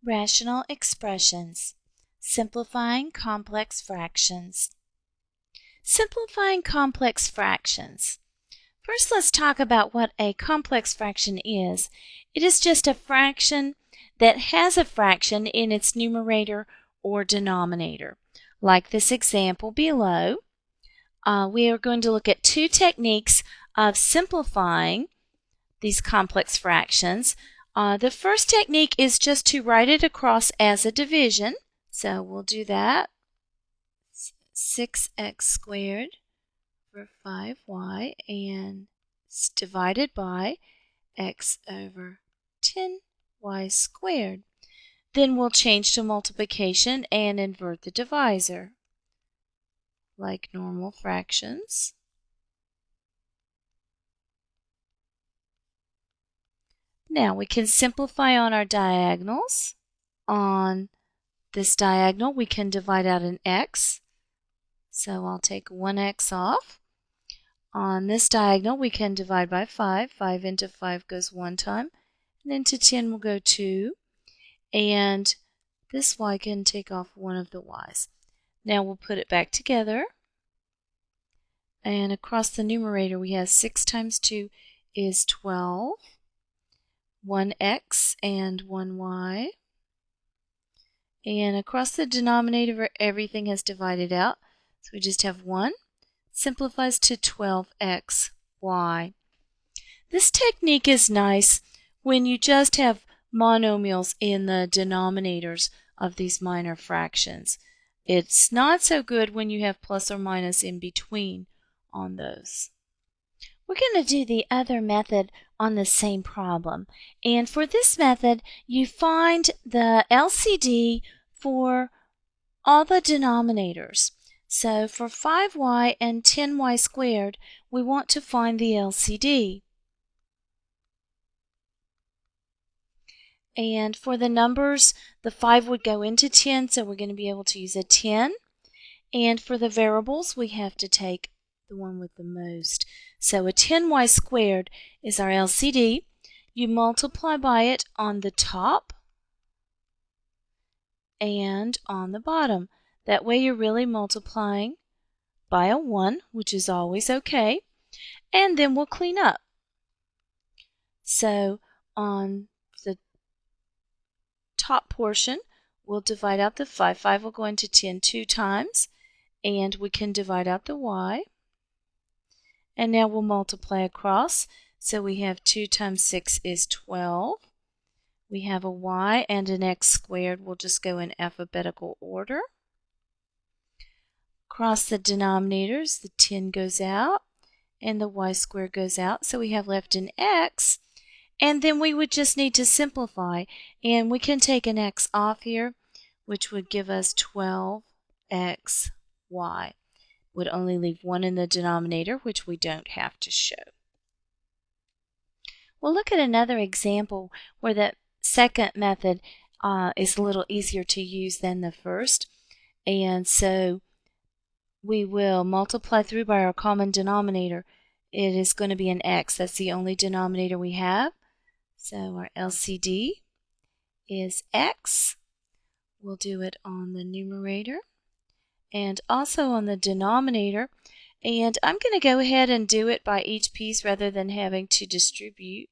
Rational expressions. Simplifying complex fractions. Simplifying complex fractions. First, let's talk about what a complex fraction is. It is just a fraction that has a fraction in its numerator or denominator. Like this example below, we are going to look at two techniques of simplifying these complex fractions. The first technique is just to write it across as a division. So we'll do that. 6x squared over 5y, and it's divided by x over 10y squared. Then we'll change to multiplication and invert the divisor, like normal fractions. Now we can simplify on our diagonals. On this diagonal we can divide out an x, so I'll take 1x off. On this diagonal we can divide by 5. 5 into 5 goes 1 time, and into 10 will go 2, and this y can take off one of the y's. Now we'll put it back together, and across the numerator we have 6 times 2 is 12, 1x and 1y. And across the denominator, everything has divided out. So we just have 1. Simplifies to 12xy. This technique is nice when you just have monomials in the denominators of these minor fractions. It's not so good when you have plus or minus in between on those. We're going to do the other method on the same problem. And for this method, you find the LCD for all the denominators. So for 5y and 10y squared, we want to find the LCD. And for the numbers, the 5 would go into 10, so we're going to be able to use a 10. And for the variables, we have to take the one with the most. So a 10y squared is our LCD. You multiply by it on the top and on the bottom. That way you're really multiplying by a 1, which is always okay. And then we'll clean up. So on the top portion, we'll divide out the 5. 5 will go into 10 2 times, and we can divide out the y. And now we'll multiply across. So we have 2 times 6 is 12. We have a y and an x squared. We'll just go in alphabetical order. Across the denominators, the 10 goes out and the y squared goes out. So we have left an x. And then we would just need to simplify. And we can take an x off here, which would give us 12xy. Would only leave 1 in the denominator, which we don't have to show. We'll look at another example where the second method is a little easier to use than the first. And so we will multiply through by our common denominator. It is going to be an x. That's the only denominator we have. So our LCD is x. We'll do it on the numerator and also on the denominator. And I'm going to go ahead and do it by each piece rather than having to distribute.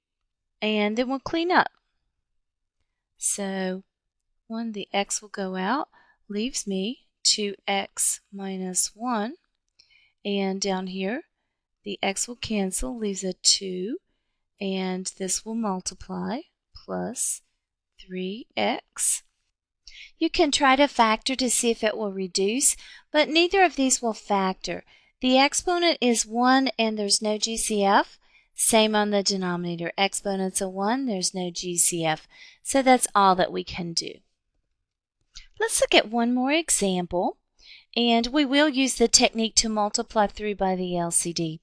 And then we'll clean up. So the x will go out, leaves me 2x minus 1. And down here, the x will cancel, leaves a 2. And this will multiply, plus 3x. You can try to factor to see if it will reduce, but neither of these will factor. The exponent is 1 and there's no GCF. Same on the denominator. Exponent's a 1, there's no GCF. So that's all that we can do. Let's look at one more example, and we will use the technique to multiply through by the LCD.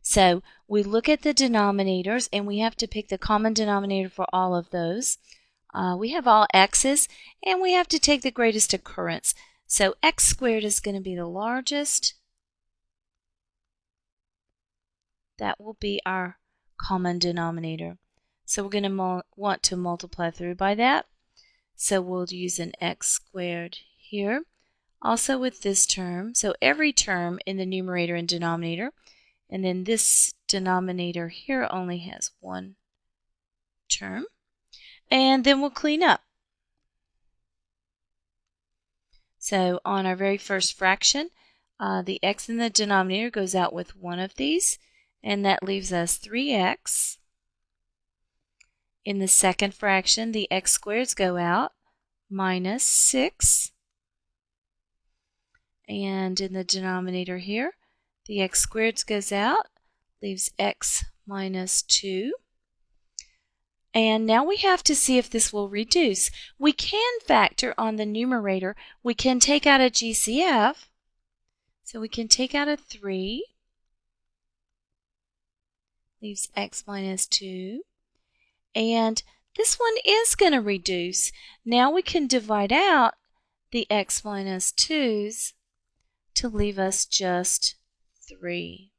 So we look at the denominators and we have to pick the common denominator for all of those. We have all x's and we have to take the greatest occurrence. So x squared is going to be the largest. That will be our common denominator. So we're going to want to multiply through by that. So we'll use an x squared here. Also with this term, so every term in the numerator and denominator, and then this denominator here only has one term. And then we'll clean up. So on our very first fraction, the x in the denominator goes out with one of these, and that leaves us 3x. In the second fraction, the x squareds go out, minus 6. And in the denominator here, the x squareds goes out, leaves x minus 2. And now we have to see if this will reduce. We can factor on the numerator. We can take out a GCF. So we can take out a 3. Leaves x minus 2. And this one is going to reduce. Now we can divide out the x minus 2's to leave us just 3.